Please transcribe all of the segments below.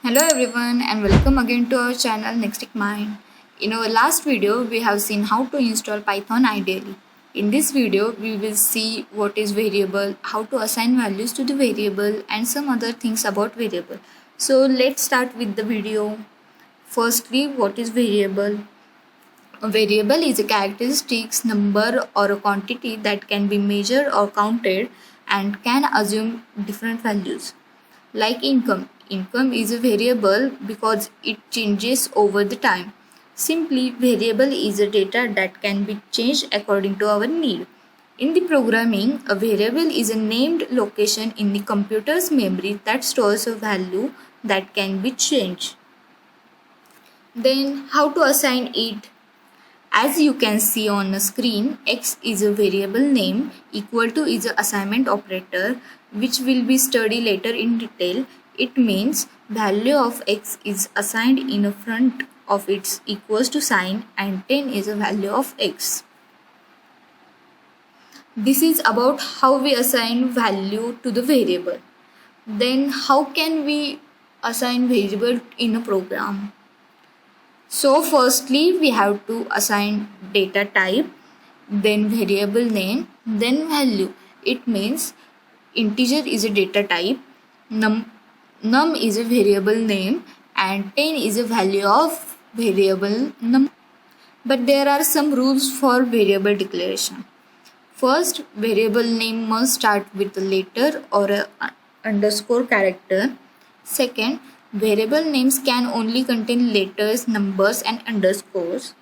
Hello everyone and welcome again to our channel Nextic Mind. In our last video, we have seen how to install Python ideally. In this video, we will see what is variable, how to assign values to the variable and some other things about variable. So let's start with the video. Firstly, what is variable? A variable is a characteristics, number or a quantity that can be measured or counted and can assume different values. Like income. Income is a variable because it changes over the time. Simply, variable is a data that can be changed according to our need. In the programming, a variable is a named location in the computer's memory that stores a value that can be changed. Then, how to assign it? As you can see on the screen, x is a variable name, equal to is an assignment operator which will be studied later in detail. It means value of x is assigned in front of its equals to sign and 10 is a value of x. This is about how we assign value to the variable. Then how can we assign variable in a program? So firstly we have to assign data type, then variable name, then value. It means integer is a data type, num is a variable name and 10 is a value of variable num. But there are some rules for variable declaration. First, variable name must start with a letter or a underscore character. Second, variable names can only contain letters, numbers, and underscores.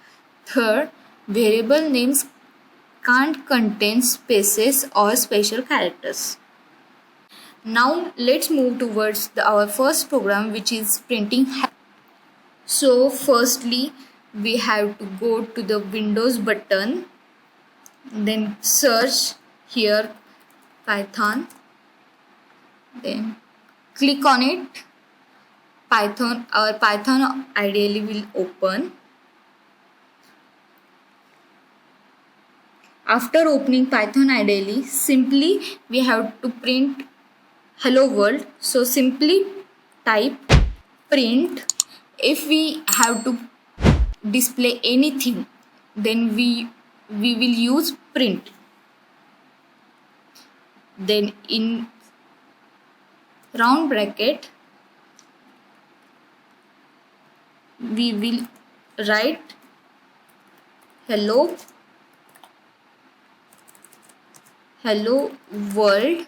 Third, variable names can't contain spaces or special characters. Now let's move towards our first program, which is printing. So firstly, we have to go to the Windows button, then search here Python, then click on it. Our Python ideally will open. After opening Python ideally, simply we have to print hello world. So simply type print. If we have to display anything, then we will use print. Then in round bracket we will write hello world.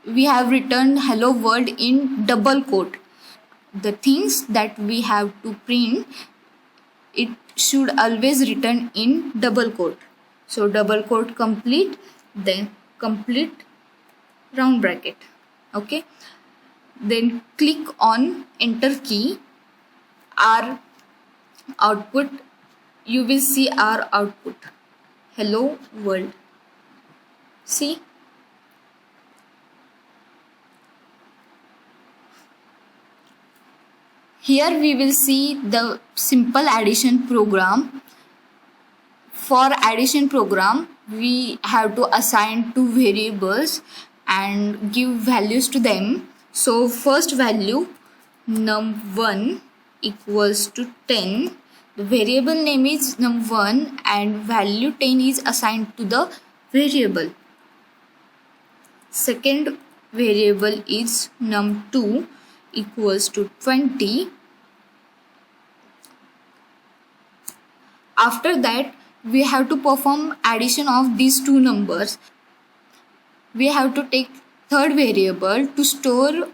We have written hello world in double quote. The things that we have to print, it should always written in double quote. So double quote complete, then complete round bracket. Okay, then click on enter key. Our output, you will see our output hello world. See, here we will see the simple addition program. For addition program, we have to assign two variables and give values to them. So first value num1 equals to 10. The variable name is num1 and value 10 is assigned to the variable. Second variable is num2 equals to 20. After that, we have to perform addition of these two numbers. We have to take third variable to store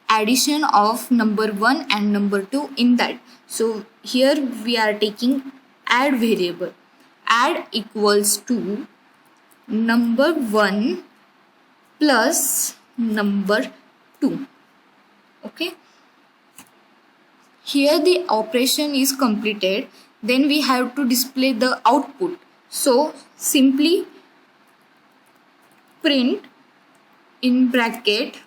addition of number 1 and number 2 in that. So here we are taking add variable. Add equals to number 1 plus number 2. Okay. Here the operation is completed. Then we have to display the output. So simply print in bracket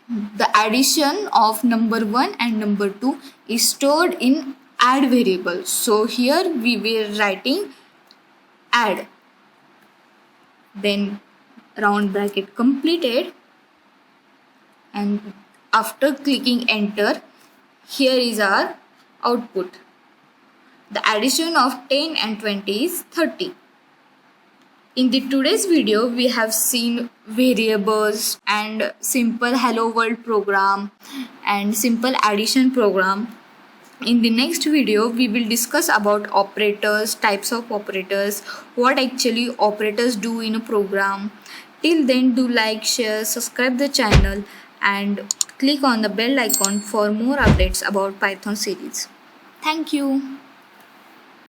the addition of number 1 and number 2 is stored in add variable. So here we were writing add. Then round bracket completed and after clicking enter, here is our output. The addition of 10 and 20 is 30. In the today's video, we have seen variables and simple hello world program and simple addition program. In the next video, we will discuss about operators, types of operators, what actually operators do in a program. Till then, do like, share, subscribe the channel and click on the bell icon for more updates about Python series. Thank you.